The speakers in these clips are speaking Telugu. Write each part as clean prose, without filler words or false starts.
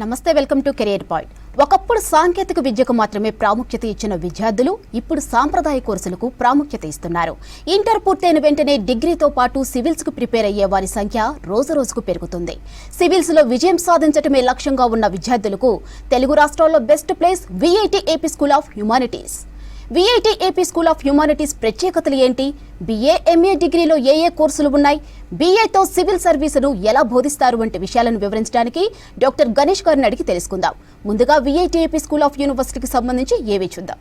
నమస్తే, వెల్కమ్ టు కెరియర్ పాయింట్. ఒకప్పుడు సాంకేతిక విద్యకు మాత్రమే ప్రాముఖ్యత ఇచ్చిన విద్యార్థులు ఇప్పుడు సాంప్రదాయ కోర్సులకు ప్రాముఖ్యత ఇస్తున్నారు. ఇంటర్ పూర్తయిన వెంటనే డిగ్రీతో పాటు సివిల్స్ కు ప్రిపేర్ అయ్యే వారి సంఖ్య రోజురోజుకు పెరుగుతుంది. సివిల్స్ లో విజయం సాధించడమే లక్ష్యంగా ఉన్న విద్యార్థులకు తెలుగు రాష్ట్రాల్లో best place VIT AP school of humanities. VIT AP school of humanities ప్రత్యేకతలు ఏంటి? BA, MA డిగ్రీలో ఏ కోర్సులు ఉన్నాయి? BAతో సివిల్ సర్వీసును ఎలా బోధిస్తారు వంటి విషయాలను వివరించడానికి డాక్టర్ గణేష్ గారిని అడిగి తెలుసుకుందాం. ముందుగా విఐటి ఏపీ స్కూల్ ఆఫ్ యూనివర్సిటీకి సంబంధించి ఏవి చూద్దాం.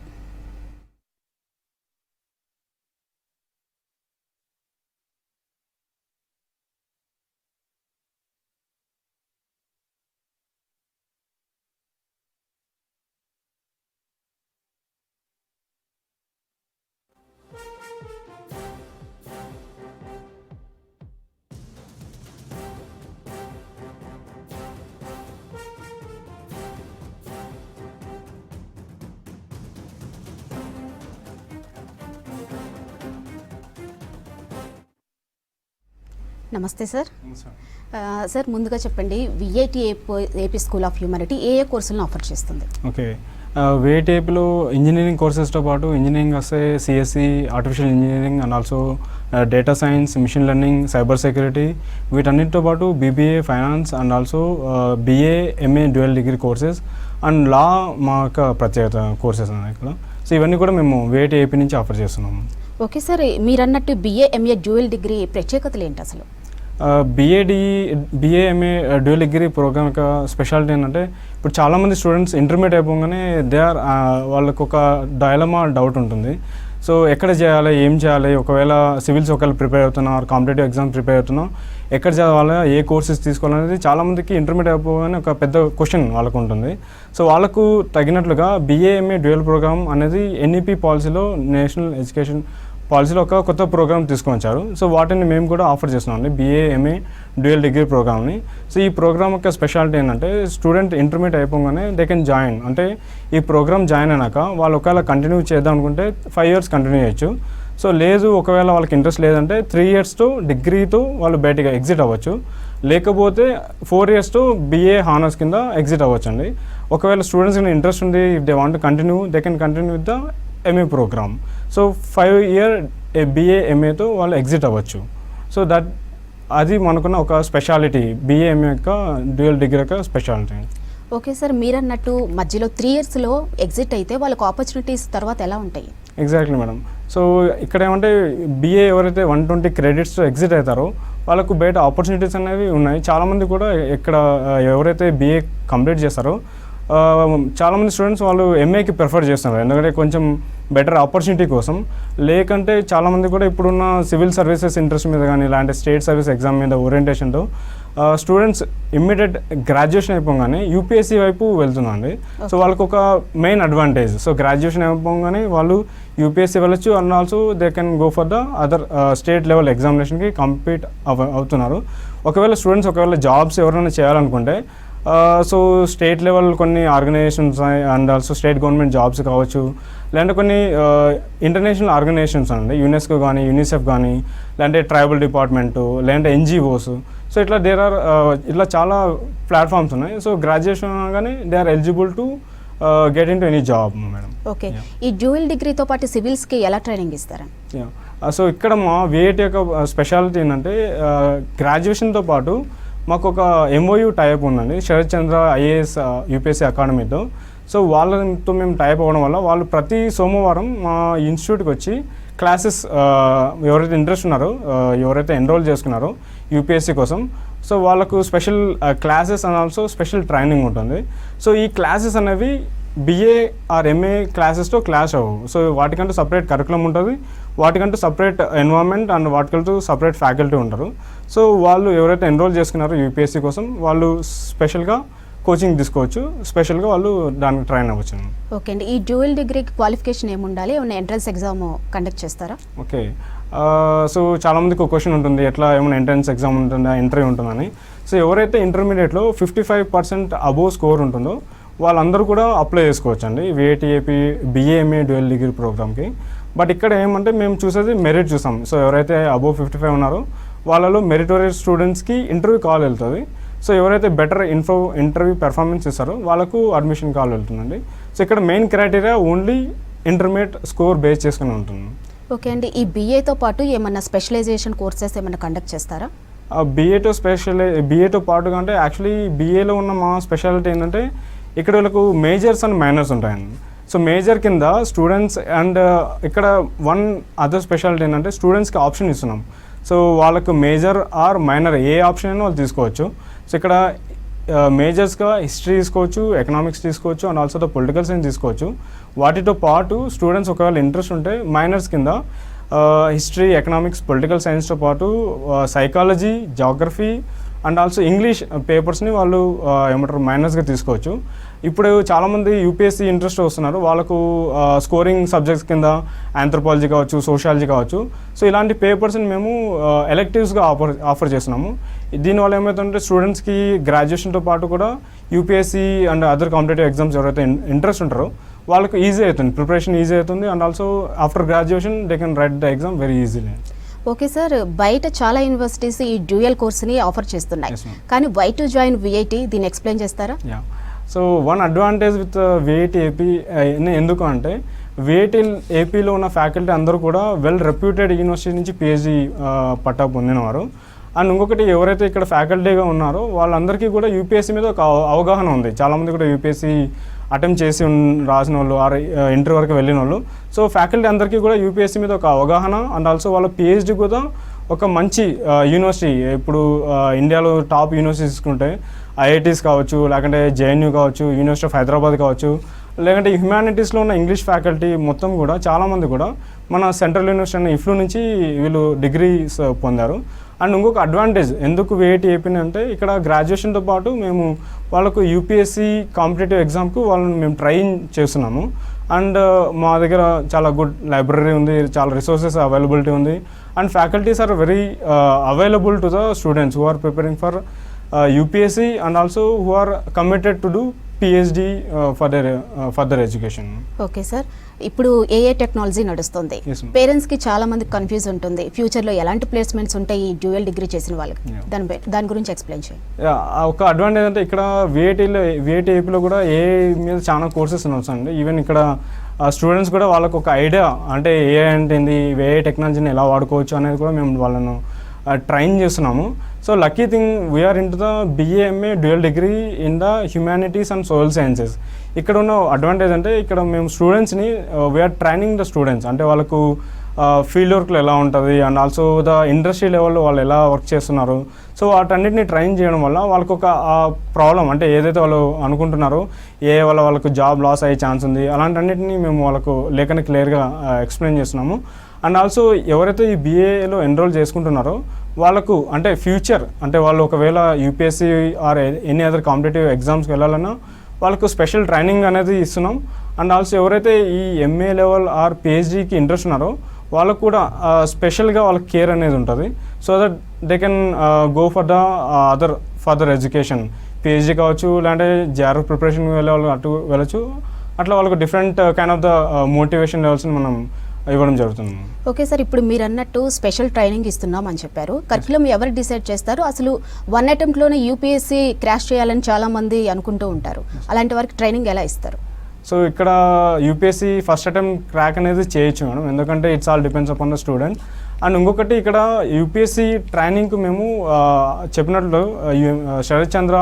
నమస్తే సార్. సార్, ముందుగా చెప్పండి, VIT AP school of humanity ఏ కోర్సులను ఆఫర్ చేస్తుంది? ఓకే, విఐటి ఏపీలో ఇంజనీరింగ్ కోర్సెస్తో పాటు ఇంజనీరింగ్ వస్తే CSC, artificial engineering and also data science, machine learning, cyber security, వీటన్నిటితో పాటు BBA, finance and also BA, MA dual degree courses and law మా యొక్క ప్రత్యేకత కోర్సెస్ ఉన్నాయి ఇక్కడ. సో ఇవన్నీ కూడా మేము విఐటి ఏపీ నుంచి ఆఫర్ చేస్తున్నాము. ఓకే సార్, మీరు అన్నట్టు BA, MA డ్యూయల్ డిగ్రీ ప్రత్యేకతలు ఏంటి అసలు? BA, MA dual degree programme యొక్క స్పెషాలిటీ ఏంటంటే, ఇప్పుడు చాలామంది స్టూడెంట్స్ ఇంటర్మీడియట్ అయిపోగానే వాళ్ళకు ఒక డౌట్ ఉంటుంది. సో ఎక్కడ చేయాలి, ఏం చేయాలి, ఒకవేళ సివిల్స్ ఒకవేళ ప్రిపేర్ అవుతున్నారు, కాంపిటేటివ్ ఎగ్జామ్స్ ప్రిపేర్ అవుతున్నాం, ఎక్కడ చదవాలి, ఏ కోర్సెస్ తీసుకోవాలనేది చాలామందికి ఇంటర్మీడియట్ అయిపోగానే ఒక పెద్ద క్వశ్చన్ వాళ్ళకు ఉంటుంది. సో వాళ్ళకు తగినట్లుగా BA, MA డ్యూయల్ ప్రోగ్రామ్ అనేది NEP పాలసీలో, నేషనల్ ఎడ్యుకేషన్ పాలసీలో ఒక కొత్త ప్రోగ్రామ్ తీసుకొని వచ్చారు. సో వాటిని మేము కూడా ఆఫర్ చేస్తున్నాం, BA, MA డ్యూయల్ డిగ్రీ ప్రోగ్రామ్ని. సో ఈ ప్రోగ్రామ్ యొక్క స్పెషాలిటీ ఏంటంటే, స్టూడెంట్ ఇంటర్మీడియట్ అయిపోగానే దే కెన్ జాయిన్. అంటే ఈ ప్రోగ్రామ్ జాయిన్ అయినాక వాళ్ళు ఒకవేళ కంటిన్యూ చేద్దాం అనుకుంటే 5 years కంటిన్యూ చేయొచ్చు. సో లేదు, ఒకవేళ వాళ్ళకి ఇంట్రెస్ట్ లేదంటే 3 yearsతో డిగ్రీతో వాళ్ళు బయటగా ఎగ్జిట్ అవ్వచ్చు. లేకపోతే 4 yearsతో BA హానర్స్ కింద ఎగ్జిట్ అవ్వచ్చు అండి. ఒకవేళ స్టూడెంట్స్కి ఇంట్రెస్ట్ ఉంది, if they want continue, they can continue with the MA programme. So 5 year BA, MAతో వాళ్ళు ఎగ్జిట్ అవ్వచ్చు. సో అది మనకున్న ఒక స్పెషాలిటీ, BA, MA యొక్క డ్యూయల్ డిగ్రీ యొక్క స్పెషాలిటీ. ఓకే సార్, మీరు అన్నట్టు మధ్యలో 3 yearsలో ఎగ్జిట్ అయితే వాళ్ళకి ఆపర్చునిటీస్ తర్వాత ఎలా ఉంటాయి? Exactly madam. సో ఇక్కడ ఏమంటే, BA ఎవరైతే 120 credits ఎగ్జిట్ అవుతారో వాళ్ళకు బయట ఆపర్చునిటీస్ అనేవి ఉన్నాయి. చాలామంది కూడా ఇక్కడ ఎవరైతే BA కంప్లీట్ చేస్తారో చాలామంది స్టూడెంట్స్ వాళ్ళు MAకి ప్రిఫర్ చేస్తున్నారు, ఎందుకంటే కొంచెం బెటర్ ఆపర్చునిటీ కోసం. లేకంటే చాలామంది కూడా ఇప్పుడున్న సివిల్ సర్వీసెస్ ఇంట్రెస్ట్ మీద కానీ, ఇలాంటి స్టేట్ సర్వీస్ ఎగ్జామ్ మీద ఓరియంటేషన్తో స్టూడెంట్స్ ఇమ్మీడియట్ గ్రాడ్యుయేషన్ అయిపోగానే UPSC వైపు వెళ్తున్నారండి. సో వాళ్ళకు ఒక మెయిన్ అడ్వాంటేజ్, సో గ్రాడ్యుయేషన్ అయిపోగానే వాళ్ళు UPSC వెళ్ళొచ్చు and also they can go for the other state level ఎగ్జామినేషన్కి కంప్లీట్ అవుతున్నారు. ఒకవేళ స్టూడెంట్స్ ఒకవేళ జాబ్స్ ఎవరైనా చేయాలనుకుంటే, సో స్టేట్ లెవెల్ కొన్ని organisations and also state government jobs కావచ్చు, లేదంటే కొన్ని ఇంటర్నేషనల్ ఆర్గనైజేషన్స్ అండి, UNESCO కానీ, UNICEF కానీ, లేదంటే ట్రైబల్ డిపార్ట్మెంటు, లేదంటే NGOs. సో ఇట్లా చాలా ప్లాట్ఫామ్స్ ఉన్నాయి. సో గ్రాడ్యుయేషన్ అనగానే they are eligible to get into any job madam. Okay, ఈ డ్యూయల్ డిగ్రీతో పాటు సివిల్స్కి ఎలా ట్రైనింగ్ ఇస్తారా? సో ఇక్కడ మా విఐటి యొక్క స్పెషాలిటీ ఏంటంటే, గ్రాడ్యుయేషన్తో పాటు మాకు ఒక MOU టైప్ ఉందండి, శరత్ చంద్ర IAS UPSC అకాడమీతో. సో వాళ్ళతో మేము టైప్ అవ్వడం వల్ల వాళ్ళు ప్రతి సోమవారం మా ఇన్స్టిట్యూట్కి వచ్చి క్లాసెస్, ఎవరైతే ఇంట్రెస్ట్ ఉన్నారో, ఎవరైతే ఎన్రోల్ చేసుకున్నారో UPSC కోసం, సో వాళ్ళకు special classes and also special training ఉంటుంది. సో ఈ క్లాసెస్ అనేవి BA ఆర్ MA క్లాసెస్తో క్లాష్ అవ్వవు. సో వాటికంటూ సపరేట్ కరికులం ఉంటుంది, వాటికంటూ సపరేట్ ఎన్వైరన్మెంట్ అండ్ వాటికంటూ సపరేట్ ఫ్యాకల్టీ ఉంటారు. సో వాళ్ళు ఎవరైతే ఎన్రోల్ చేసుకున్నారో UPSC కోసం వాళ్ళు స్పెషల్గా కోచింగ్ తీసుకోవచ్చు, స్పెషల్గా వాళ్ళు దానికి ట్రైన్ అవ్వచ్చు. ఓకే అండి, ఈ డ్యూయల్ డిగ్రీకి క్వాలిఫికేషన్ ఏముండాలి? ఏమైనా ఎంట్రన్స్ ఎగ్జామ్ కండక్ట్ చేస్తారా? ఓకే, సో చాలామందికి ఒక క్వశ్చన్ ఉంటుంది, ఎట్లా ఏమైనా ఎంట్రన్స్ ఎగ్జామ్ ఉంటుందా, ఇంటర్వ్యూ ఉంటుందని. సో ఎవరైతే ఇంటర్మీడియట్లో 55% అబోవ్ స్కోర్ ఉంటుందో వాళ్ళందరూ కూడా అప్లై చేసుకోవచ్చు అండి VIT AP BA MA dual degree ప్రోగ్రామ్కి. బట్ ఇక్కడ ఏమంటే మేము చూసేది మెరిట్ చూసాం. సో ఎవరైతే అబోవ్ 55 ఉన్నారో వాళ్ళలో మెరిటోరియస్ స్టూడెంట్స్కి ఇంటర్వ్యూ కాల్ వెళ్తుంది. సో ఎవరైతే బెటర్ ఇంటర్వ్యూ పెర్ఫార్మెన్స్ ఇస్తారో వాళ్ళకు అడ్మిషన్ కాల్ వెళ్తుందండి. సో ఇక్కడ main criteria only intermediate score base చేసుకుని ఉంటుంది. ఓకే అండి, ఈ బీఏతో పాటు ఏమన్నా స్పెషలైజేషన్ కోర్సెస్ ఏమన్నా కండక్ట్ చేస్తారా? బీఏతో పాటుగా అంటే యాక్చువల్లీ బీఏలో ఉన్న మా స్పెషాలిటీ ఏంటంటే ఇక్కడ వీళ్ళకు మేజర్స్ అండ్ మైనర్స్ ఉంటాయండి. సో మేజర్ కింద స్టూడెంట్స్ అండ్ ఇక్కడ వన్ అదర్ స్పెషాలిటీ ఏంటంటే స్టూడెంట్స్కి ఆప్షన్ ఇస్తున్నాం. సో వాళ్ళకు మేజర్ ఆర్ మైనర్ ఏ ఆప్షన్ అయినా వాళ్ళు తీసుకోవచ్చు. సో ఇక్కడ మేజర్స్గా హిస్టరీ తీసుకోవచ్చు, ఎకనామిక్స్ తీసుకోవచ్చు, and also the political science తీసుకోవచ్చు. వాటితో పాటు స్టూడెంట్స్ ఒకవేళ ఇంట్రెస్ట్ ఉంటే మైనర్స్ కింద హిస్టరీ, ఎకనామిక్స్, పొలిటికల్ సైన్స్తో పాటు psychology, geography and also English పేపర్స్ని వాళ్ళు ఏమంటారు మైనర్స్గా తీసుకోవచ్చు. ఇప్పుడు చాలామంది యూపీఎస్సీ ఇంట్రెస్ట్ వస్తున్నారు, వాళ్ళకు స్కోరింగ్ సబ్జెక్ట్స్ కింద ఆంథ్రోపాలజీ కావచ్చు, సోషాలజీ కావచ్చు. సో ఇలాంటి పేపర్స్ని మేము ఎలెక్టివ్స్గా ఆఫర్ చేస్తున్నాము. దీనివల్ల ఏమవుతుందంటే స్టూడెంట్స్కి గ్రాడ్యుయేషన్తో పాటు కూడా UPSC and other competitive exams ఎవరైతే ఇంట్రెస్ట్ ఉంటారో వాళ్ళకు ఈజీ అవుతుంది, ప్రిపరేషన్ ఈజీ అవుతుంది. And also after graduation they can write the exam very easily. Okay sir, బయట చాలా యూనివర్సిటీస్ ఈ డ్యూయల్ కోర్స్ని ఆఫర్ చేస్తున్నాయి, కానీ వై టు జాయిన్ విఐటి, దీన్ని ఎక్స్ప్లెయిన్ చేస్తారా? So one advantage with VIT AP ఎందుకు అంటే విఐటి ఏపీలో ఉన్న ఫ్యాకల్టీ అందరూ కూడా వెల్ రెప్యూటెడ్ యూనివర్సిటీ నుంచి పిహెచ్డి పట్టా పొందినవారు. అండ్ ఇంకొకటి ఎవరైతే ఇక్కడ ఫ్యాకల్టీగా ఉన్నారో వాళ్ళందరికీ కూడా యూపీఎస్సీ మీద ఒక అవగాహన ఉంది. చాలామంది కూడా యూపీఎస్సీ అటెంప్ట్ చేసి రాసిన వాళ్ళు ఆర్ ఇంటర్ వరకు వెళ్ళిన వాళ్ళు. సో ఫ్యాకల్టీ అందరికీ కూడా యూపీఎస్సీ మీద ఒక అవగాహన అండ్ ఆల్సో వాళ్ళ పిహెచ్డి కూడా ఒక మంచి యూనివర్సిటీ. ఇప్పుడు ఇండియాలో టాప్ యూనివర్సిటీస్ తీసుకుంటే ఐఐటీస్ కావచ్చు, లేకంటే జేఎన్యూ కావచ్చు, యూనివర్సిటీ ఆఫ్ హైదరాబాద్ కావచ్చు, లేకంటే హ్యుమానిటీస్లో ఉన్న ఇంగ్లీష్ ఫ్యాకల్టీ మొత్తం కూడా చాలామంది కూడా మన సెంట్రల్ యూనివర్సిటీ అనే ఇఫ్లూ నుంచి వీళ్ళు డిగ్రీస్ పొందారు. అండ్ ఇంకొక అడ్వాంటేజ్ ఎందుకు విఐటి ఏపీ అంటే ఇక్కడ గ్రాడ్యుయేషన్తో పాటు మేము వాళ్ళకు యూపీఎస్సీ కాంపిటేటివ్ ఎగ్జామ్కు వాళ్ళని మేము ట్రైన్ చేస్తున్నాము. అండ్ మా దగ్గర చాలా గుడ్ లైబ్రరీ ఉంది, చాలా రిసోర్సెస్ అవైలబిలిటీ ఉంది. And faculties are very available to the students who are preparing for UPSC and also who are committed to do PhD for their further education. Okay sir, ఇప్పుడు ఏఏ టెక్నాలజీ నడుస్తుంది, పేరెంట్స్కి చాలా మంది కన్ఫ్యూజ్ ఉంటుంది, ఫ్యూచర్లో ఎలాంటి ప్లేస్మెంట్స్ ఉంటాయి ఈ డ్యూయల్ డిగ్రీ చేసిన వాళ్ళకి, దాని గురించి ఎక్స్ప్లెయిన్ చేయండి. ఒక అడ్వాంటేజ్ అంటే ఇక్కడ విఐటి ఏపీలో కూడా ఏఐ మీద చాలా కోర్సెస్ వస్తాయండి. ఈవెన్ ఇక్కడ స్టూడెంట్స్ కూడా వాళ్ళకు ఒక ఐడియా అంటే ఏఐ అంటే ఏంది, ఏఐ టెక్నాలజీని ఎలా వాడుకోవచ్చు అనేది కూడా మేము వాళ్ళను ట్రైన్ చేస్తున్నాము. So lucky thing we're into the BA/MA dual degree in the humanities and social sciences. ఇక్కడ ఉన్న అడ్వాంటేజ్ అంటే ఇక్కడ మేము స్టూడెంట్స్ని వీఆర్ ట్రైనింగ్ ద స్టూడెంట్స్, అంటే వాళ్ళకు ఫీల్డ్ వర్క్లో ఎలా ఉంటుంది అండ్ ఆల్సో ద ఇండస్ట్రీ లెవెల్లో వాళ్ళు ఎలా వర్క్ చేస్తున్నారు. సో వాటన్నిటిని ట్రైన్ చేయడం వల్ల వాళ్ళకు ఒక ప్రాబ్లం అంటే ఏదైతే వాళ్ళు అనుకుంటున్నారో వాళ్ళకు జాబ్ లాస్ అయ్యే ఛాన్స్ ఉంది, అలాంటన్నిటిని మేము వాళ్ళకు లేఖని క్లియర్గా ఎక్స్ప్లెయిన్ చేస్తున్నాము. అండ్ ఆల్సో ఎవరైతే ఈ BAలో ఎన్రోల్ చేసుకుంటున్నారో వాళ్ళకు అంటే ఫ్యూచర్ అంటే వాళ్ళు ఒకవేళ UPSC or any other competitive ఎగ్జామ్స్కి వెళ్ళాలన్నా వాళ్ళకు స్పెషల్ ట్రైనింగ్ అనేది ఇస్తున్నాం. అండ్ ఆల్సో ఎవరైతే ఈ MA లెవెల్ ఆర్ PhDకి ఇంట్రెస్ట్ ఉన్నారో వాళ్ళకు కూడా స్పెషల్గా వాళ్ళకి కేర్ అనేది ఉంటుంది. So that they can go for the other further education, PhD కావచ్చు, లేదంటే JRF ప్రిపరేషన్ వెళ్ళే వాళ్ళు అటు వెళ్ళచ్చు. అట్లా వాళ్ళకు different kind of the motivation లెవెల్స్ని మనం ఇవ్వడం జరుగుతుంది. ఓకే సార్, ఇప్పుడు మీరు అన్నట్టు స్పెషల్ ట్రైనింగ్ ఇస్తున్నాం అని చెప్పారు. కరికులం ఎవరు డిసైడ్ చేస్తారు? అసలు 1 అటెంప్ట్లోనే యూపీఎస్సీ క్రాష్ చేయాలని చాలామంది అనుకుంటూ ఉంటారు, అలాంటి వారికి ట్రైనింగ్ ఎలా ఇస్తారు? సో ఇక్కడ యూపీఎస్సీ ఫస్ట్ అటెంప్ట్ క్రాక్ అనేది చేయొచ్చు మేడం, ఎందుకంటే it's all depends upon the student. And ఇంకొకటి ఇక్కడ యూపీఎస్సీ ట్రైనింగ్కు మేము చెప్పినట్లు శరత్ చంద్ర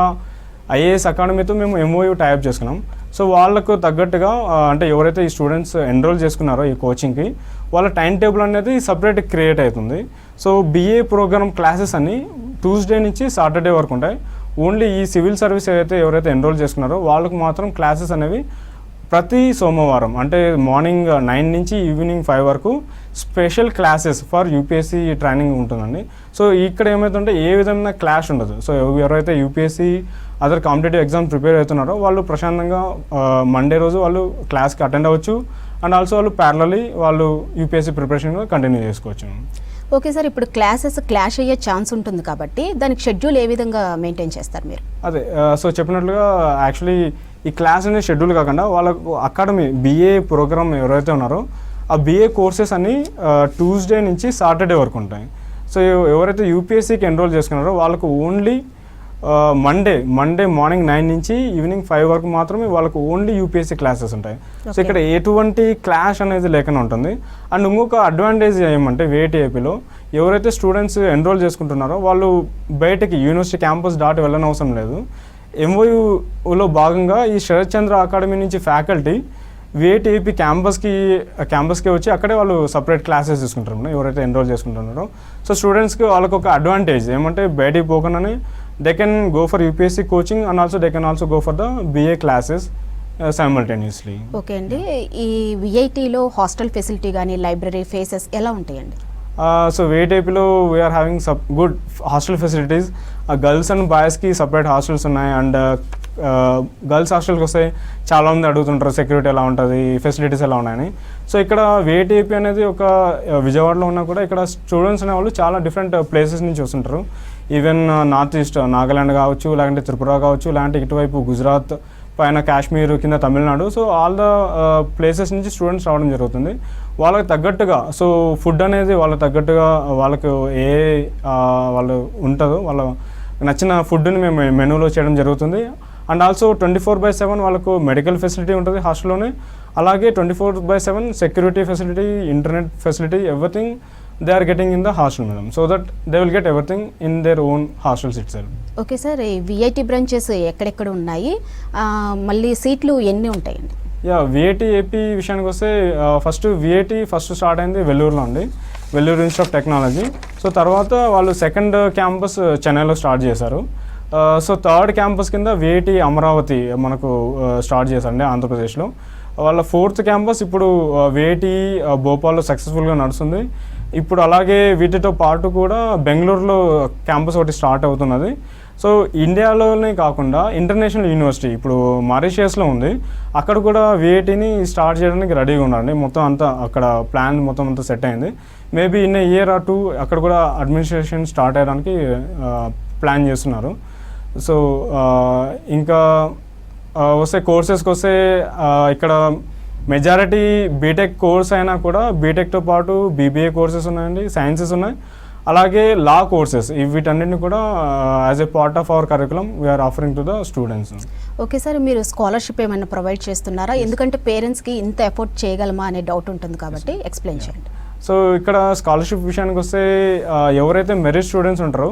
IAS అకాడమీతో మేము MOU టైప్ చేసుకున్నాం. సో వాళ్ళకు తగ్గట్టుగా అంటే ఎవరైతే ఈ స్టూడెంట్స్ ఎన్రోల్ చేసుకున్నారో ఈ కోచింగ్కి వాళ్ళ టైం టేబుల్ అనేది సపరేట్ క్రియేట్ అవుతుంది. సో BA ప్రోగ్రామ్ క్లాసెస్ అన్ని ట్యూస్డే నుంచి సాటర్డే వరకు ఉంటాయి. ఓన్లీ ఈ సివిల్ సర్వీస్ ఎవరైతే ఎన్రోల్ చేసుకున్నారో వాళ్ళకు మాత్రం క్లాసెస్ అనేవి ప్రతి సోమవారం అంటే మార్నింగ్ 9 నుంచి ఈవినింగ్ 5 వరకు special classes for UPSC training ఉంటుందండి. సో ఇక్కడ ఏమవుతుంటే ఏ విధమైన క్లాష్ ఉండదు. సో ఎవరైతే UPSC other competitive exam prepare అవుతున్నారో వాళ్ళు ప్రశాంతంగా మండే రోజు వాళ్ళు క్లాస్కి అటెండ్ అవ్వచ్చు. అండ్ ఆల్సో వాళ్ళు ప్యారలీ వాళ్ళు యూపీఎస్సీ ప్రిపరేషన్ కంటిన్యూ చేసుకోవచ్చు. ఓకే సార్, ఇప్పుడు క్లాసెస్ క్లాష్ అయ్యే ఛాన్స్ ఉంటుంది కాబట్టి దానికి షెడ్యూల్ ఏ విధంగా మెయింటైన్ చేస్తారు మీరు? అదే సో చెప్పినట్లుగా యాక్చువల్లీ ఈ క్లాస్ అనే షెడ్యూల్ కాకుండా వాళ్ళకు అకాడమీ BA ప్రోగ్రామ్ ఎవరైతే ఉన్నారో ఆ BA కోర్సెస్ అన్ని ట్యూస్డే నుంచి సాటర్డే వరకు ఉంటాయి. సో ఎవరైతే యూపీఎస్సీకి ఎన్రోల్ చేసుకున్నారో వాళ్ళకు ఓన్లీ మండే మార్నింగ్ 9 నుంచి ఈవినింగ్ 5 వరకు మాత్రమే వాళ్ళకు ఓన్లీ యూపీఎస్సీ క్లాసెస్ ఉంటాయి. సో ఇక్కడ ఎటువంటి క్లాష్ అనేది లేకుండా ఉంటుంది. అండ్ ఇంకొక అడ్వాంటేజ్ ఏమంటే VITAPలో ఎవరైతే స్టూడెంట్స్ ఎన్రోల్ చేసుకుంటున్నారో వాళ్ళు బయటకి యూనివర్సిటీ క్యాంపస్ దాటి వెళ్ళనవసరం లేదు. MOUలో భాగంగా ఈ శరత్ చంద్ర అకాడమీ నుంచి ఫ్యాకల్టీ VITAP క్యాంపస్కి వచ్చి అక్కడే వాళ్ళు సపరేట్ క్లాసెస్ తీసుకుంటారు ఎవరైతే ఎన్రోల్ చేసుకుంటున్నారో. సో స్టూడెంట్స్కి వాళ్ళకు ఒక అడ్వాంటేజ్ ఏమంటే బయటికి పోకుండానే they can go for UPSC coaching and also they can also go for the BA classes simultaneously. Okay అండి, ఈ VITలో హాస్టల్ ఫెసిలిటీ కానీ లైబ్రరీ ఫేసెస్ ఎలా ఉంటాయండి? సో VITAPలో we are having good hostel facilities. Girls and బాయ్స్కి సపరేట్ హాస్టల్స్ ఉన్నాయి. అండ్ గర్ల్స్ హాస్టల్కి వస్తే చాలామంది అడుగుతుంటారు సెక్యూరిటీ ఎలా ఉంటుంది, ఫెసిలిటీస్ ఎలా ఉన్నాయని. సో ఇక్కడ VITAP అనేది ఒక విజయవాడలో ఉన్నా కూడా ఇక్కడ స్టూడెంట్స్ అనేవాళ్ళు చాలా డిఫరెంట్ ప్లేసెస్ నుంచి వస్తుంటారు. ఈవెన్ నార్త్ ఈస్ట్ నాగాలాండ్ కావచ్చు, లేదంటే త్రిపుర కావచ్చు, లేదంటే ఇటువైపు గుజరాత్ పైన కాశ్మీర్ కింద Tamil Nadu. So all the places నుంచి స్టూడెంట్స్ రావడం జరుగుతుంది. వాళ్ళకి తగ్గట్టుగా సో ఫుడ్ అనేది వాళ్ళకి తగ్గట్టుగా వాళ్ళకు వాళ్ళు ఉంటుందో వాళ్ళ నచ్చిన ఫుడ్ని మేము మెనూలో చేయడం జరుగుతుంది. అండ్ ఆల్సో 24/7 వాళ్ళకు మెడికల్ ఫెసిలిటీ ఉంటుంది హాస్టల్లోనే. అలాగే 24/7 security facility, internet facility, everything they are getting in the hostel madam, so that they will get everything in their own hostels itself. Okay sir, ఈ VIT బ్రాంచెస్ ఎక్కడెక్కడ ఉన్నాయి, మళ్ళీ సీట్లు ఎన్ని ఉంటాయండి? VITAP విషయానికి వస్తే ఫస్ట్ స్టార్ట్ అయింది వెల్లూరులో అండి, Vellore institute of technology. So తర్వాత వాళ్ళు సెకండ్ క్యాంపస్ చెన్నైలో స్టార్ట్ చేశారు. సో థర్డ్ క్యాంపస్ కింద VIT అమరావతి మనకు స్టార్ట్ చేశారండి ఆంధ్రప్రదేశ్లో. వాళ్ళ ఫోర్త్ క్యాంపస్ ఇప్పుడు VIT భోపాల్లో సక్సెస్ఫుల్గా నడుస్తుంది. ఇప్పుడు అలాగే వీటితో పాటు కూడా బెంగళూరులో క్యాంపస్ ఒకటి స్టార్ట్ అవుతున్నది. సో ఇండియాలోనే కాకుండా ఇంటర్నేషనల్ యూనివర్సిటీ ఇప్పుడు మారిషియస్లో ఉంది, అక్కడ కూడా VITని స్టార్ట్ చేయడానికి రెడీగా ఉన్నారండి. మొత్తం అంతా అక్కడ ప్లాన్ మొత్తం అంతా సెట్ అయింది. మేబీ ఇన్ ఇయర్ ఆర్ 2 అక్కడ కూడా అడ్మినిస్ట్రేషన్ స్టార్ట్ అయ్యడానికి ప్లాన్ చేస్తున్నారు. సో ఇంకా వస్తే కోర్సెస్కి వస్తే ఇక్కడ మెజారిటీ బీటెక్ కోర్స్ అయినా కూడా బీటెక్తో పాటు BBA కోర్సెస్ ఉన్నాయండి, సైన్సెస్ ఉన్నాయి, అలాగే లా కోర్సెస్. వీటన్నిటిని కూడా as a part of our curriculum we're offering to the students. Okay sir, మీరు స్కాలర్షిప్ ఏమైనా ప్రొవైడ్ చేస్తున్నారా? ఎందుకంటే పేరెంట్స్కి ఇంత ఎఫోర్ట్ చేయగలమా అనే డౌట్ ఉంటుంది కాబట్టి ఎక్స్ప్లెయిన్ చేయండి. సో ఇక్కడ స్కాలర్షిప్ విషయానికి వస్తే ఎవరైతే మెరిట్ స్టూడెంట్స్ ఉంటారో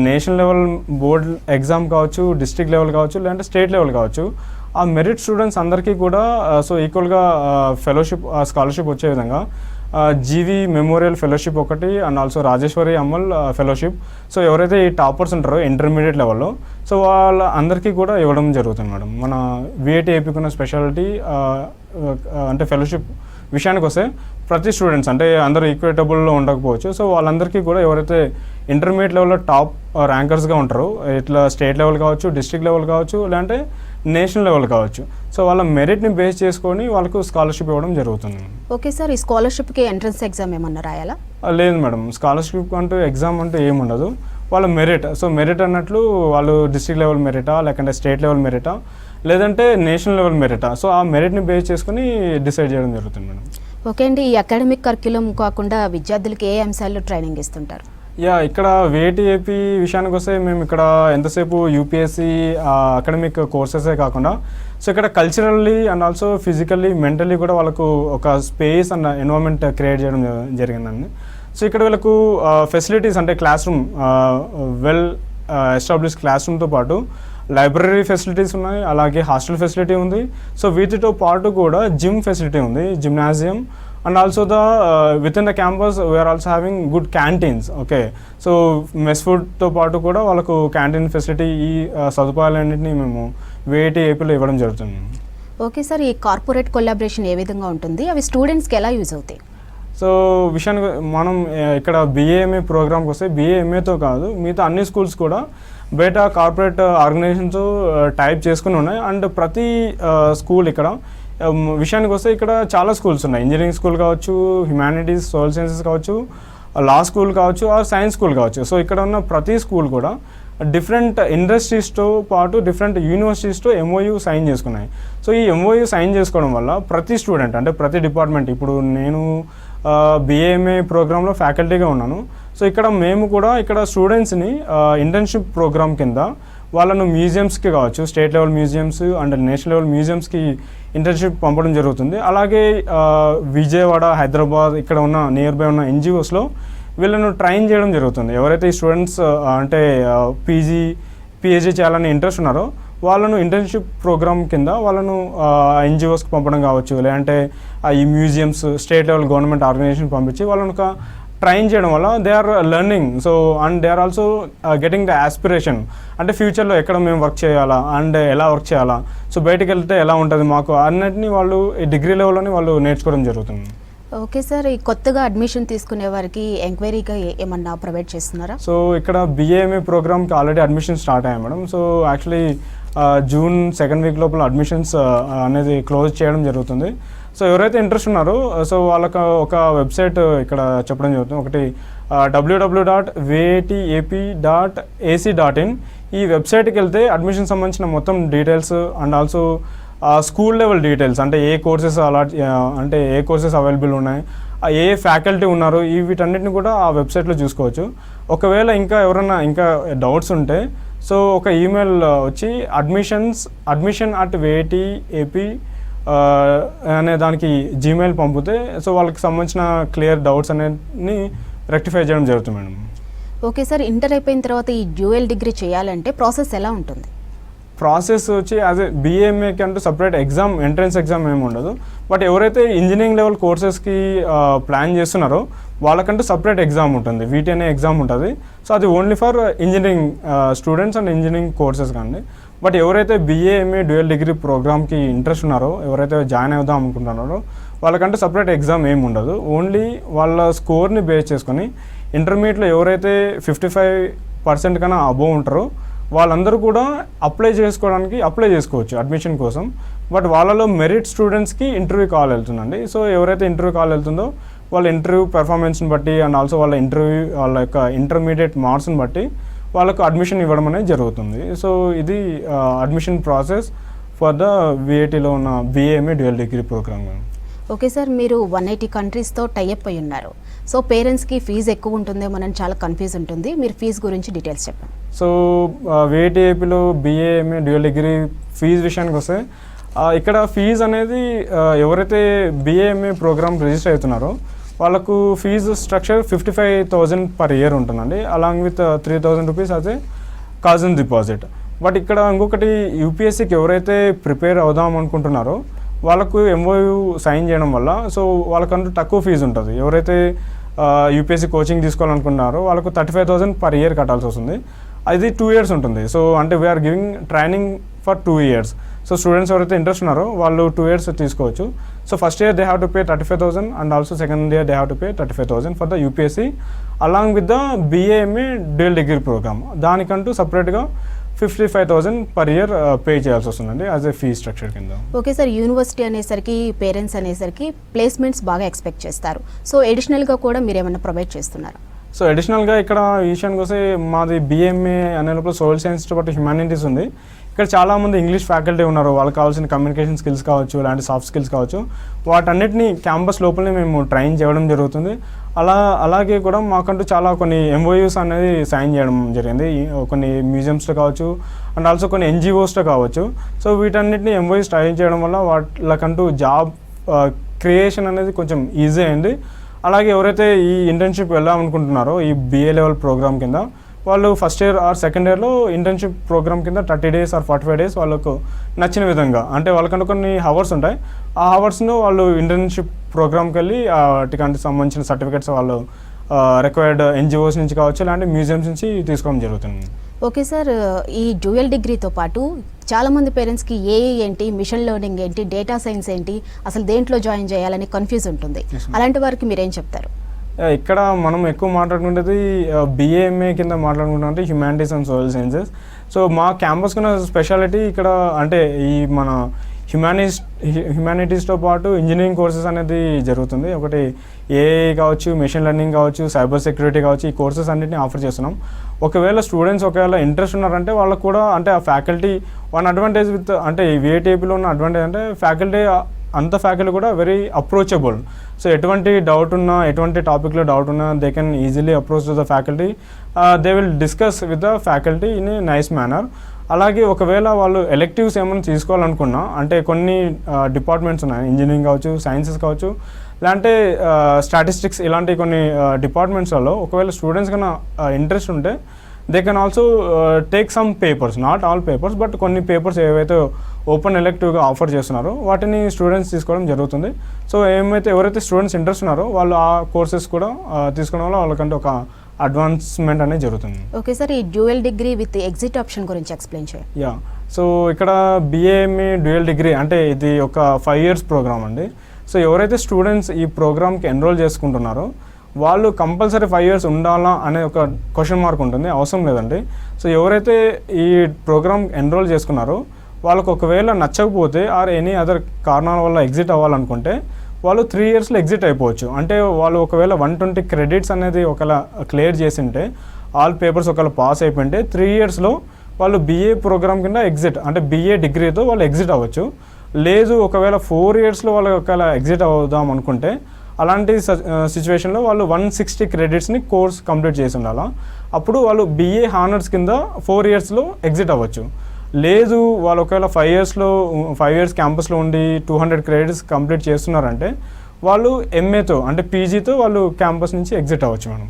నేషనల్ లెవెల్ బోర్డ్ ఎగ్జామ్ కావచ్చు, డిస్ట్రిక్ట్ లెవెల్ కావచ్చు, లేదంటే స్టేట్ లెవెల్ కావచ్చు, ఆ మెరిట్ స్టూడెంట్స్ అందరికీ కూడా సో ఈక్వల్గా ఫెలోషిప్ స్కాలర్షిప్ వచ్చే విధంగా GV మెమోరియల్ ఫెలోషిప్ ఒకటి, and also Rajeshwari Ammal fellowship. So ఎవరైతే ఈ టాపర్స్ ఉంటారో ఇంటర్మీడియట్ లెవెల్లో, సో వాళ్ళ అందరికీ కూడా ఇవ్వడం జరుగుతుంది మేడం. మన VITAPకి ఉన్న స్పెషాలిటీ అంటే ఫెలోషిప్ విషయానికి వస్తే ప్రతి స్టూడెంట్స్ అంటే అందరూ ఈక్విటబుల్లో ఉండకపోవచ్చు. సో వాళ్ళందరికీ కూడా ఎవరైతే ఇంటర్మీడియట్ లెవెల్లో టాప్ ర్యాంకర్స్గా ఉంటారో, ఇట్లా స్టేట్ లెవెల్ కావచ్చు, డిస్ట్రిక్ట్ లెవెల్ కావచ్చు, లేదంటే నేషనల్ లెవెల్ కావచ్చు, సో వాళ్ళ మెరిట్ని బేస్ చేసుకొని వాళ్ళకు స్కాలర్షిప్ ఇవ్వడం జరుగుతుంది. ఓకే సార్, ఈ స్కాలర్షిప్కి ఎంట్రన్స్ ఎగ్జామ్ ఏమన్నా రాయాలా? లేదు మేడం, స్కాలర్షిప్ అంటూ ఎగ్జామ్ అంటూ ఏముండదు. వాళ్ళ మెరిట్, సో మెరిట్ అన్నట్లు వాళ్ళు డిస్ట్రిక్ట్ లెవెల్ మెరిటా, లేకంటే స్టేట్ లెవెల్ మెరిటా, లేదంటే నేషనల్ లెవెల్ మెరిటా, సో ఆ మెరిట్ని బేస్ చేసుకుని డిసైడ్ చేయడం జరుగుతుంది మేడం. ఓకే అండి, ఈ అకాడమిక్ కరిక్యులం కాకుండా విద్యార్థులకి ఏ అంశాల్లో ట్రైనింగ్ ఇస్తుంటారు? ఇక్కడ VITAP విషయానికి వస్తే మేము ఇక్కడ ఎంతసేపు UPSC అకాడమిక్ కోర్సెసే కాకుండా సో ఇక్కడ culturally and also physically mentally కూడా వాళ్ళకు ఒక స్పేస్ అండ్ ఎన్వైరన్మెంట్ క్రియేట్ చేయడం జరిగిందండి. సో ఇక్కడ వీళ్ళకు ఫెసిలిటీస్ అంటే classroom, well establish class రూమ్తో పాటు లైబ్రరీ ఫెసిలిటీస్ ఉన్నాయి, అలాగే హాస్టల్ ఫెసిలిటీ ఉంది. సో వీటితో పాటు కూడా జిమ్ ఫెసిలిటీ ఉంది, gymnasium. And also within the campus we are also having good canteens. Okay, so mess ఫుడ్తో పాటు కూడా వాళ్ళకు క్యాంటీన్ ఫెసిలిటీ, ఈ సదుపాయాలన్నింటినీ మేము VITAPలో ఇవ్వడం జరుగుతుంది. ఓకే సార్, ఈ కార్పొరేట్ కొలాబరేషన్ ఏ విధంగా ఉంటుంది, అవి స్టూడెంట్స్కి ఎలా యూజ్ అవుతాయి? సో విషయానికి మనం ఇక్కడ BAMA ప్రోగ్రామ్కి వస్తే BAMAతో కాదు మిగతా అన్ని స్కూల్స్ కూడా బయట కార్పొరేట్ ఆర్గనైజేషన్స్ టైప్ చేసుకుని ఉన్నాయి. అండ్ ప్రతి స్కూల్ ఇక్కడ విషయానికి వస్తే ఇక్కడ చాలా స్కూల్స్ ఉన్నాయి, ఇంజనీరింగ్ స్కూల్ కావచ్చు, హ్యుమానిటీస్ సోషల్ సైన్సెస్ కావచ్చు, లా స్కూల్ కావచ్చు, ఆర్ సైన్స్ స్కూల్ కావచ్చు. సో ఇక్కడ ఉన్న ప్రతి స్కూల్ కూడా డిఫరెంట్ ఇండస్ట్రీస్తో పాటు డిఫరెంట్ యూనివర్సిటీస్తో MOU సైన్ చేసుకున్నాయి. సో ఈ MOU సైన్ చేసుకోవడం వల్ల ప్రతి స్టూడెంట్ అంటే ప్రతి డిపార్ట్మెంట్, ఇప్పుడు నేను BAMA ప్రోగ్రాంలో ఫ్యాకల్టీగా ఉన్నాను. సో ఇక్కడ మేము కూడా ఇక్కడ స్టూడెంట్స్ని ఇంటర్న్షిప్ ప్రోగ్రామ్ కింద వాళ్ళను మ్యూజియంస్కి కావచ్చు, state level museums and national level మ్యూజియంస్కి ఇంటర్న్షిప్ పంపడం జరుగుతుంది. అలాగే విజయవాడ, హైదరాబాద్ ఇక్కడ ఉన్న నియర్ బై ఉన్న ఎన్జిఓస్లో వీళ్ళను ట్రైన్ చేయడం జరుగుతుంది. ఎవరైతే ఈ స్టూడెంట్స్ అంటే పిహెచ్డీ చేయాలని ఇంట్రెస్ట్ ఉన్నారో వాళ్ళను ఇంటర్న్షిప్ ప్రోగ్రామ్ కింద వాళ్ళను ఎన్జిఓస్కి పంపడం కావచ్చు, లేదంటే ఈ museums, state level government organisation పంపించి వాళ్ళను ఒక ట్రైన్ చేయడం వల్ల they are learning. So and they are also getting the aspiration, అంటే ఫ్యూచర్లో ఎక్కడ మేము వర్క్ చేయాలా అండ్ ఎలా వర్క్ చేయాలా, సో బయటికి వెళ్తే ఎలా ఉంటుంది మాకు అన్నిటినీ వాళ్ళు ఈ డిగ్రీ లెవెల్లోనే వాళ్ళు నేర్చుకోవడం జరుగుతుంది. ఓకే సార్, ఈ కొత్తగా అడ్మిషన్ తీసుకునే వారికి ఎంక్వైరీగా ఏమన్నా ప్రొవైడ్ చేస్తున్నారా? సో ఇక్కడ BAMA ప్రోగ్రామ్కి ఆల్రెడీ అడ్మిషన్ స్టార్ట్ అయ్యాయి madam. So actually June 2nd week లోపల అడ్మిషన్స్ అనేది క్లోజ్ చేయడం జరుగుతుంది. సో ఎవరైతే ఇంట్రెస్ట్ ఉన్నారో సో వాళ్ళకి ఒక వెబ్సైట్ ఇక్కడ చెప్పడం జరుగుతుంది. ఒకటి www.vatap.ac.in. ఈ వెబ్సైట్కి వెళ్తే అడ్మిషన్ సంబంధించిన మొత్తం details and also school level details, అంటే ఏ కోర్సెస్ అంటే ఏ కోర్సెస్ అవైలబుల్ ఉన్నాయి, ఏ ఫ్యాకల్టీ ఉన్నారు, వీటన్నిటిని కూడా ఆ వెబ్సైట్లో చూసుకోవచ్చు. ఒకవేళ ఎవరైనా డౌట్స్ ఉంటే సో ఒక ఈమెయిల్ వచ్చి admission@vatap అనే దానికి జీమెయిల్ పంపితే సో వాళ్ళకి సంబంధించిన క్లియర్ డౌట్స్ అనేది రెక్టిఫై చేయడం జరుగుతుంది మేడం. ఓకే సార్, ఇంటర్ అయిపోయిన తర్వాత ఈ డ్యూయల్ డిగ్రీ చేయాలంటే ప్రాసెస్ ఎలా ఉంటుంది? ప్రాసెస్ వచ్చి యాజ్ ఏ BAMAకి అంటూ సపరేట్ ఎంట్రన్స్ ఎగ్జామ్ ఏమి ఉండదు. బట్ ఎవరైతే ఇంజనీరింగ్ లెవెల్ కోర్సెస్కి ప్లాన్ చేస్తున్నారో వాళ్ళకంటూ సపరేట్ ఎగ్జామ్ ఉంటుంది, VT అనే ఎగ్జామ్ ఉంటుంది. సో అది only for engineering students and engineering courses కానీ. బట్ ఎవరైతే BAMA డ్యూయల్ డిగ్రీ ప్రోగ్రామ్కి ఇంట్రెస్ట్ ఉన్నారో, ఎవరైతే జాయిన్ అవుదాం అనుకుంటున్నారో వాళ్ళకంటే సపరేట్ ఎగ్జామ్ ఏమి ఉండదు. ఓన్లీ వాళ్ళ స్కోర్ని బేస్ చేసుకొని ఇంటర్మీడియట్లో ఎవరైతే 55% కన్నా అబోవ్ ఉంటారో వాళ్ళందరూ కూడా అప్లై చేసుకోవచ్చు అడ్మిషన్ కోసం. బట్ వాళ్ళలో మెరిట్ స్టూడెంట్స్కి ఇంటర్వ్యూ కాల్ వెళ్తుందండి. సో ఎవరైతే ఇంటర్వ్యూ కాల్ వెళ్తుందో వాళ్ళ ఇంటర్వ్యూ పెర్ఫార్మెన్స్ని బట్టి అండ్ ఆల్సో వాళ్ళ యొక్క ఇంటర్మీడియట్ మార్క్స్ని బట్టి వాళ్ళకు అడ్మిషన్ ఇవ్వడం అనేది జరుగుతుంది. సో ఇది అడ్మిషన్ ప్రాసెస్ ఫర్ ద VATలో ఉన్న BAMA dual degree programme. Okay sir, మీరు 180 కంట్రీస్తో టైఅప్ అయి ఉన్నారు. సో పేరెంట్స్కి ఫీజు ఎక్కువ ఉంటుందేమోనని చాలా కన్ఫ్యూజ్ ఉంటుంది. మీరు ఫీజు గురించి డీటెయిల్స్ చెప్పండి. సో VATAPలో BAMA డ్యూయల్ డిగ్రీ ఫీజు విషయానికి వస్తే ఇక్కడ ఫీజు అనేది ఎవరైతే BAMA ప్రోగ్రామ్ రిజిస్టర్ అవుతున్నారో వాళ్ళకు ఫీజు స్ట్రక్చర్ 55,000 per year ఉంటుందండి, along with 3,000 rupees as a caution deposit. But ఇక్కడ ఇంకొకటి UPSCకి ఎవరైతే ప్రిపేర్ అవుదాం అనుకుంటున్నారో వాళ్ళకు MOU సైన్ చేయడం వల్ల సో వాళ్ళకంటూ తక్కువ ఫీజు ఉంటుంది. ఎవరైతే UPSC కోచింగ్ తీసుకోవాలనుకుంటున్నారో వాళ్ళకు 35,000 per year కట్టాల్సి వస్తుంది. అది 2 years ఉంటుంది. సో అంటే we're giving training for 2 years. So students ఎవరైతే ఇంట్రెస్ట్ ఉన్నారో వాళ్ళు 2 years తీసుకోవచ్చు. So first year they have to pay 35,000 and also second year they have to pay 35,000 for the UPSC along with the BAMA dual degree programme. దానికంటూ సపరేట్గా 55,000 per year పే చేయాల్సి వస్తుందండి యాజ్ ఏ ఫీ స్ట్రక్చర్ కింద. ఓకే సార్, యూనివర్సిటీ అనేసరికి పేరెంట్స్ అనేసరికి ప్లేస్మెంట్స్ బాగా ఎక్స్పెక్ట్ చేస్తారు. సో ఎడిషనల్గా కూడా మీరు ఏమైనా ప్రొవైడ్ చేస్తున్నారు? సో అడిషనల్గా ఇక్కడ ఈ విషయానికి వస్తే మాది BAMA అనే లోపల సోషల్ సైన్స్ తో పాటు హ్యుమానిటీస్ ఉంది. ఇక్కడ చాలామంది ఇంగ్లీష్ ఫ్యాకల్టీ ఉన్నారు, వాళ్ళకి కావాల్సిన కమ్యూనికేషన్ స్కిల్స్ కావచ్చు, ఇలాంటి సాఫ్ట్ స్కిల్స్ కావచ్చు, వాటన్నిటిని క్యాంపస్ లోపలనే మేము ట్రైన్ చేయడం జరుగుతుంది. అలాగే కూడా మాకంటూ చాలా కొన్ని MOUs అనేది సైన్ చేయడం జరిగింది, కొన్ని మ్యూజియంస్లో కావచ్చు అండ్ ఆల్సో కొన్ని NGOస్తో కావచ్చు. సో వీటన్నిటిని MOUs ట్రైన్ చేయడం వల్ల వాళ్ళకంటూ జాబ్ క్రియేషన్ అనేది కొంచెం ఈజీ అయింది. అలాగే ఎవరైతే ఈ ఇంటర్న్షిప్ వెళ్ళాలనుకుంటున్నారో ఈ BA లెవెల్ ప్రోగ్రామ్ కింద వాళ్ళు ఫస్ట్ ఇయర్ ఆర్ సెకండ్ ఇయర్లో ఇంటర్న్షిప్ ప్రోగ్రామ్ కింద 30 days ఆర్ 45 days వాళ్ళకు నచ్చిన విధంగా, అంటే వాళ్ళకంటే కొన్ని అవర్స్ ఉంటాయి, ఆ అవర్స్ను వాళ్ళు ఇంటర్న్షిప్ ప్రోగ్రామ్కి వెళ్ళి వాటికి సంబంధించిన సర్టిఫికేట్స్ వాళ్ళు రిక్వైర్డ్ NGOs నుంచి కావచ్చు ఇలాంటి మ్యూజియంస్ నుంచి తీసుకోవడం జరుగుతుంది. ఓకే సార్, ఈ డ్యూయల్ డిగ్రీతో పాటు చాలామంది పేరెంట్స్కి AI ఏంటి, మిషన్ లెర్నింగ్ ఏంటి, డేటా సైన్స్ ఏంటి, అసలు దేంట్లో జాయిన్ చేయాలని కన్ఫ్యూజ్ ఉంటుంది. అలాంటి వారికి మీరేం చెప్తారు? ఇక్కడ మనం ఎక్కువ మాట్లాడుకుంటుంది BAMA కింద మాట్లాడుకుంటే humanities and social sciences. So మా క్యాంపస్కున్న స్పెషాలిటీ ఇక్కడ అంటే ఈ మన హ్యుమానిటీస్తో పాటు ఇంజనీరింగ్ కోర్సెస్ అనేది జరుగుతుంది. ఒకటి AI కావచ్చు, మెషిన్ లెర్నింగ్ కావచ్చు, సైబర్ సెక్యూరిటీ కావచ్చు, ఈ కోర్సెస్ అన్నింటినీ ఆఫర్ చేస్తున్నాం. ఒకవేళ స్టూడెంట్స్ ఇంట్రెస్ట్ ఉన్నారంటే వాళ్ళకు కూడా అంటే ఆ ఫ్యాకల్టీ వన్ అడ్వాంటేజ్ విత్ అంటే VATAPలో ఉన్న అడ్వాంటేజ్ అంటే ఫ్యాకల్టీ కూడా వెరీ అప్రోచబుల్. సో ఎటువంటి డౌట్ ఉన్నా, ఎటువంటి టాపిక్లో డౌట్ ఉన్నా they can easily approach to the faculty. They will discuss with the faculty in a nice manner. అలాగే ఒకవేళ వాళ్ళు ఎలెక్టివ్స్ ఏమైనా తీసుకోవాలనుకున్నా, అంటే కొన్ని డిపార్ట్మెంట్స్ ఉన్నాయి, ఇంజనీరింగ్ కావచ్చు, సైన్సెస్ కావచ్చు, లేదంటే స్టాటిస్టిక్స్ ఇలాంటి కొన్ని డిపార్ట్మెంట్స్లలో ఒకవేళ స్టూడెంట్స్ కన్నా ఇంట్రెస్ట్ ఉంటే they can also take some papers, not all papers, but కొన్ని పేపర్స్ ఏవైతే ఓపెన్ ఎలెక్టివ్గా ఆఫర్ చేస్తున్నారో వాటిని స్టూడెంట్స్ తీసుకోవడం జరుగుతుంది. సో ఎవరైతే స్టూడెంట్స్ ఇంట్రెస్ట్ ఉన్నారో వాళ్ళు ఆ కోర్సెస్ కూడా తీసుకోవడం వల్ల వాళ్ళకంటే ఒక అడ్వాన్స్మెంట్ అనేది జరుగుతుంది. ఓకే సార్, ఈ dual degree with exit option గురించి ఎక్స్ప్లెయిన్ చేయండి. యా, సో ఇక్కడ BA/MA డ్యూయల్ డిగ్రీ అంటే ఇది ఒక 5 years ప్రోగ్రామ్ అండి. సో ఎవరైతే స్టూడెంట్స్ ఈ ప్రోగ్రామ్కి ఎన్రోల్ చేసుకుంటున్నారో వాళ్ళు కంపల్సరీ 5 years ఉండాలా అనే ఒక క్వశ్చన్ మార్క్ ఉంటుంది, అవసరం లేదండి. సో ఎవరైతే ఈ ప్రోగ్రామ్ ఎన్రోల్ చేసుకున్నారో వాళ్ళకు ఒకవేళ నచ్చకపోతే ఆర్ ఎనీ అదర్ కారణాల వల్ల ఎగ్జిట్ అవ్వాలనుకుంటే వాళ్ళు 3 yearsలో ఎగ్జిట్ అయిపోవచ్చు. అంటే వాళ్ళు ఒకవేళ 120 credits అనేది ఒకవేళ క్లియర్ చేసింటే, ఆల్ పేపర్స్ ఒకవేళ పాస్ అయిపోయింటే 3 yearsలో వాళ్ళు BA ప్రోగ్రామ్ కింద ఎగ్జిట్, అంటే BA డిగ్రీతో వాళ్ళు ఎగ్జిట్ అవ్వచ్చు. లేదు ఒకవేళ 4 yearsలో వాళ్ళు ఒకవేళ ఎగ్జిట్ అవుదాం అనుకుంటే అలాంటి సిచ్యువేషన్లో వాళ్ళు 160 creditsని కోర్స్ కంప్లీట్ చేసి ఉండాలా. అప్పుడు వాళ్ళు BA హానర్స్ కింద 4 yearsలో ఎగ్జిట్ అవ్వచ్చు. లేదు వాళ్ళు ఒకవేళ 5 years క్యాంపస్లో ఉండి 200 credits కంప్లీట్ చేస్తున్నారంటే వాళ్ళు MAతో అంటే PGతో వాళ్ళు క్యాంపస్ నుంచి ఎగ్జిట్ అవ్వచ్చు మేడం.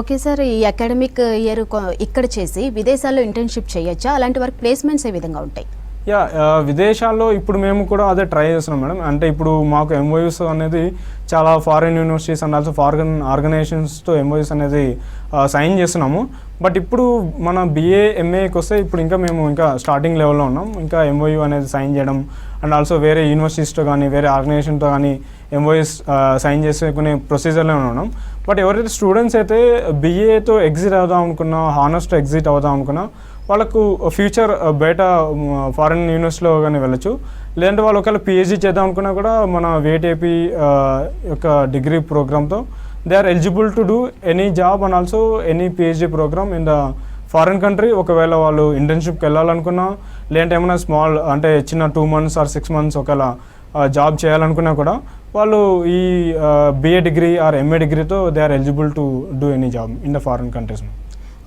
ఓకే సార్, ఈ అకాడమిక్ ఇయర్ ఇక్కడ చేసి విదేశాల్లో ఇంటర్న్షిప్ చేయొచ్చా? అలాంటి వర్క్ ప్లేస్మెంట్స్ ఏ విధంగా ఉంటాయి? యా, విదేశాల్లో ఇప్పుడు మేము కూడా అదే ట్రై చేస్తున్నాం మేడం. అంటే ఇప్పుడు మాకు MOUs అనేది చాలా foreign universities and also foreign ఆర్గనైజేషన్స్తో MOUs అనేది సైన్ చేస్తున్నాము. బట్ ఇప్పుడు మన BA/MAకి వస్తే ఇప్పుడు మేము ఇంకా స్టార్టింగ్ లెవెల్లో ఉన్నాం. ఇంకా MOU అనేది సైన్ చేయడం అండ్ ఆల్సో వేరే యూనివర్సిటీస్తో కానీ వేరే ఆర్గనైజేషన్తో కానీ MOUs సైన్ చేసుకునే ప్రొసీజర్లో ఉన్నాం. బట్ ఎవరైతే స్టూడెంట్స్ అయితే BAతో ఎగ్జిట్ అవుదాం అనుకున్నా, హానర్స్తో ఎగ్జిట్ అవుదాం అనుకున్నా వాళ్ళకు ఫ్యూచర్ బయట ఫారిన్ యూనివర్సిటీలో కానీ వెళ్ళచ్చు. లేదంటే వాళ్ళు ఒకవేళ PhD చేద్దాం అనుకున్నా కూడా మన VATP యొక్క డిగ్రీ ప్రోగ్రామ్తో they are eligible to do any job and also any PhD programme in the foreign country. ఒకవేళ వాళ్ళు ఇంటర్న్షిప్కి వెళ్ళాలనుకున్నా, లేదంటే ఏమైనా స్మాల్ అంటే చిన్న 2 months or 6 months ఒకవేళ జాబ్ చేయాలనుకున్నా కూడా వాళ్ళు ఈ BA డిగ్రీ ఆర్ MA డిగ్రీతో they are eligible to do any job in the foreign countries.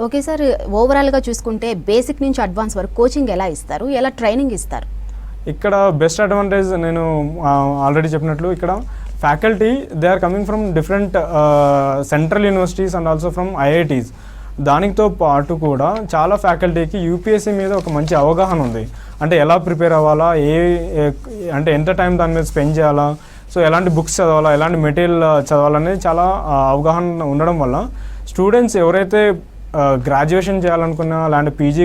Okay sir, ఓవరాల్గా చూసుకుంటే బేసిక్ నుంచి అడ్వాన్స్ వరకు కోచింగ్ ఎలా ఇస్తారు, ఎలా ట్రైనింగ్ ఇస్తారు? ఇక్కడ బెస్ట్ అడ్వాంటేజ్ నేను ఆల్రెడీ చెప్పినట్లు ఇక్కడ faculty they are coming from different central universities and also from IITs. దానితో పాటు కూడా చాలా ఫ్యాకల్టీకి UPSC మీద ఒక మంచి అవగాహన ఉంది. అంటే ఎలా ప్రిపేర్ అవ్వాలా, అంటే ఎంత టైం దాని మీద స్పెండ్ చేయాలా, సో ఎలాంటి బుక్స్ చదవాలా, ఎలాంటి మెటీరియల్ చదవాలనేది చాలా అవగాహన ఉండడం వల్ల స్టూడెంట్స్ ఎవరైతే గ్రాడ్యుయేషన్ చేయాలనుకున్నా, లేదంటే PG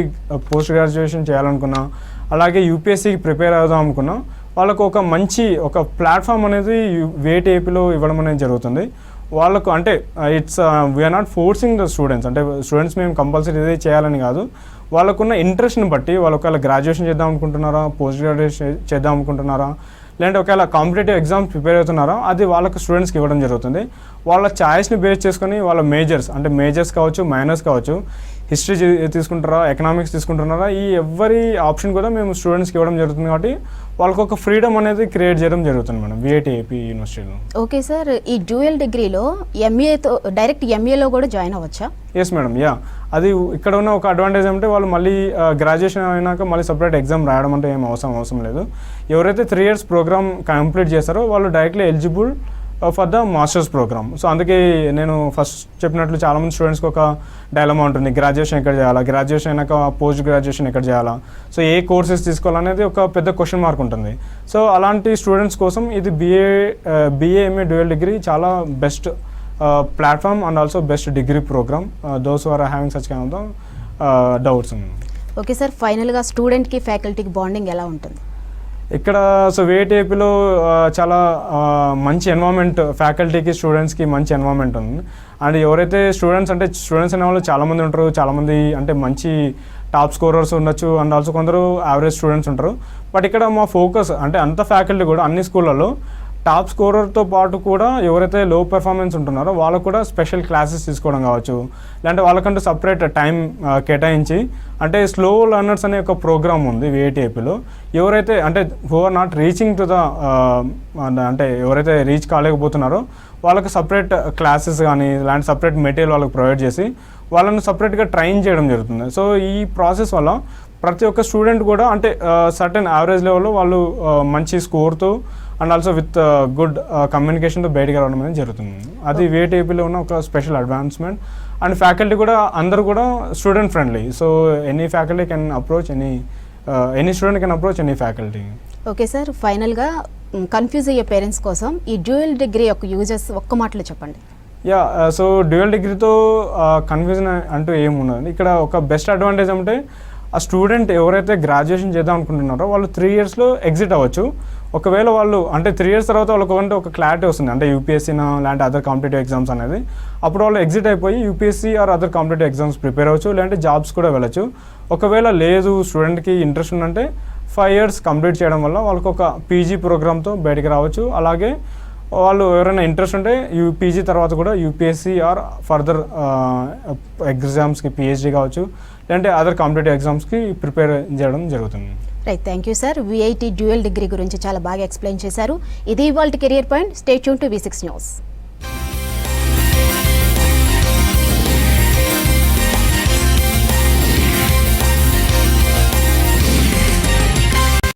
పోస్ట్ గ్రాడ్యుయేషన్ చేయాలనుకున్నా, అలాగే UPSCకి ప్రిపేర్ అవుదాం అనుకున్నా వాళ్ళకు ఒక మంచి ప్లాట్ఫామ్ అనేది VATPలో ఇవ్వడం అనేది జరుగుతుంది. వాళ్ళకు అంటే it's we're not forcing the students, అంటే స్టూడెంట్స్ మేము కంపల్సరీ ఇదే చేయాలని కాదు. వాళ్ళకున్న ఇంట్రెస్ట్ని బట్టి వాళ్ళు ఒకవేళ గ్రాడ్యుయేషన్ చేద్దాం అనుకుంటున్నారా, పోస్ట్ గ్రాడ్యుయేషన్ చేద్దాం అనుకుంటున్నారా, లేదంటే ఒకవేళ కాంపిటేటివ్ ఎగ్జామ్స్ ప్రిపేర్ అవుతున్నారా, అది వాళ్ళకు స్టూడెంట్స్కి ఇవ్వడం జరుగుతుంది. వాళ్ళ ఛాయిస్ని బేస్ చేసుకొని వాళ్ళ మేజర్స్ కావచ్చు, మైనర్స్ కావచ్చు, హిస్టరీ తీసుకుంటారా, ఎకనామిక్స్ తీసుకుంటున్నారా, ఈ ఎవరి ఆప్షన్ కూడా మేము స్టూడెంట్స్కి ఇవ్వడం జరుగుతుంది. కాబట్టి వాళ్ళకు ఒక ఫ్రీడమ్ అనేది క్రియేట్ చేయడం జరుగుతుంది మేడం VATP యూనివర్సిటీలో. ఓకే సార్, ఈ డ్యూయల్ డిగ్రీలో MAతో డైరెక్ట్ MAలో కూడా జాయిన్ అవ్వచ్చా? ఎస్ మేడం, యా, అది ఇక్కడ ఉన్న ఒక అడ్వాంటేజ్ అంటే వాళ్ళు మళ్ళీ గ్రాడ్యుయేషన్ అయినాక మళ్ళీ సపరేట్ ఎగ్జామ్ రాయడం అంటే ఏం అవసరం లేదు. ఎవరైతే 3 years ప్రోగ్రామ్ కంప్లీట్ చేస్తారో వాళ్ళు directly eligible for the masters programme. So అందుకే నేను ఫస్ట్ చెప్పినట్లు చాలామంది స్టూడెంట్స్కి ఒక డైలమా ఉంటుంది, గ్రాడ్యుయేషన్ ఎక్కడ చేయాలా, గ్రాడ్యుయేషన్ అయినాక పోస్ట్ గ్రాడ్యుయేషన్ ఎక్కడ చేయాలా, సో ఏ కోర్సెస్ తీసుకోవాలనేది ఒక పెద్ద క్వశ్చన్ మార్క్ ఉంటుంది. సో అలాంటి స్టూడెంట్స్ కోసం ఇది BA/MA డ్యూయల్ డిగ్రీ చాలా best platform and also best degree programme those who are having such kind of doubts. Okay sir, ఫైనల్గా స్టూడెంట్కి ఫ్యాకల్టీకి బాండింగ్ ఎలా ఉంటుంది ఇక్కడ? సో VATPలో చాలా మంచి ఎన్వైర్న్మెంట్, ఫ్యాకల్టీకి స్టూడెంట్స్కి మంచి ఎన్వైర్న్మెంట్ ఉంది. అండ్ ఎవరైతే స్టూడెంట్స్ అనే వాళ్ళు చాలామంది ఉంటారు, చాలామంది అంటే మంచి టాప్ స్కోరర్స్ ఉండొచ్చు అండ్ ఆల్సో కొందరు యావరేజ్ స్టూడెంట్స్ ఉంటారు. బట్ ఇక్కడ మా ఫోకస్ అంటే అంత ఫ్యాకల్టీ కూడా అన్ని స్కూళ్ళల్లో టాప్ స్కోరర్తో పాటు కూడా ఎవరైతే లో పెర్ఫార్మెన్స్ ఉంటున్నారో వాళ్ళకు కూడా స్పెషల్ క్లాసెస్ తీసుకోవడం కావచ్చు, లేదంటే వాళ్ళకంటూ సపరేట్ టైం కేటాయించి అంటే స్లో లర్నర్స్ అనే ఒక ప్రోగ్రామ్ ఉంది VATPలో. ఎవరైతే అంటే who are not reaching to the అంటే ఎవరైతే రీచ్ కాలేకపోతున్నారో వాళ్ళకి సపరేట్ క్లాసెస్ కానీ ఇలాంటి సపరేట్ మెటీరియల్ వాళ్ళకి ప్రొవైడ్ చేసి వాళ్ళని సపరేట్గా ట్రైన్ చేయడం జరుగుతుంది. సో ఈ ప్రాసెస్ వల్ల ప్రతి ఒక్క స్టూడెంట్ కూడా అంటే సర్టెన్ యావరేజ్ లెవెల్లో వాళ్ళు మంచి స్కోర్తో అండ్ ఆల్సో విత్ గుడ్ కమ్యూనికేషన్తో బయటకు రావడం అనేది జరుగుతుంది. అది VITIలో ఉన్న ఒక స్పెషల్ అడ్వాన్స్మెంట్. అండ్ ఫ్యాకల్టీ కూడా అందరూ కూడా student friendly. So any faculty can approach any student can approach any faculty. Okay sir, ఫైనల్గా కన్ఫ్యూజ్ అయ్యే పేరెంట్స్ కోసం ఈ డ్యూయల్ డిగ్రీ యొక్క యూజెస్ ఒక్క మాటలో చెప్పండి. యా, సో డ్యూయల్ డిగ్రీతో కన్ఫ్యూజన్ అంటూ ఏముండదు. ఇక్కడ ఒక బెస్ట్ అడ్వాంటేజ్ అంటే ఆ స్టూడెంట్ ఎవరైతే గ్రాడ్యుయేషన్ చేద్దాం అనుకుంటున్నారో వాళ్ళు 3 yearsలో ఎగ్జిట్ అవ్వచ్చు. ఒకవేళ వాళ్ళు అంటే 3 years తర్వాత వాళ్ళకు ఒక క్లారిటీ వస్తుంది, అంటే యూపీఎస్సీనా లేదంటే అదర్ కాంపిటేటివ్ ఎగ్జామ్స్ అనేది. అప్పుడు వాళ్ళు ఎగ్జిట్ అయిపోయి UPSC or other competitive exams prepare అవ్వచ్చు, లేదంటే జాబ్స్ కూడా వెళ్ళచ్చు. ఒకవేళ లేదు స్టూడెంట్కి ఇంట్రెస్ట్ ఉందంటే 5 years కంప్లీట్ చేయడం వల్ల వాళ్ళకు ఒక పీజీ ప్రోగ్రామ్తో బయటికి రావచ్చు. అలాగే వాళ్ళు ఎవరైనా ఇంట్రెస్ట్ ఉంటే పీజీ తర్వాత కూడా యూపీఎస్సీ ఆర్ ఫర్దర్ ఎగ్జామ్స్కి పిహెచ్డీ కావచ్చు, లేదంటే అదర్ కాంపిటేటివ్ ఎగ్జామ్స్కి ప్రిపేర్ చేయడం జరుగుతుంది. Right, thank you sir. VIT dual degree గురించి చాలా బాగా ఎక్స్ప్లెయిన్ చేశారు. ఇది ఇవాల్టి career point. Stay tune to V6 news.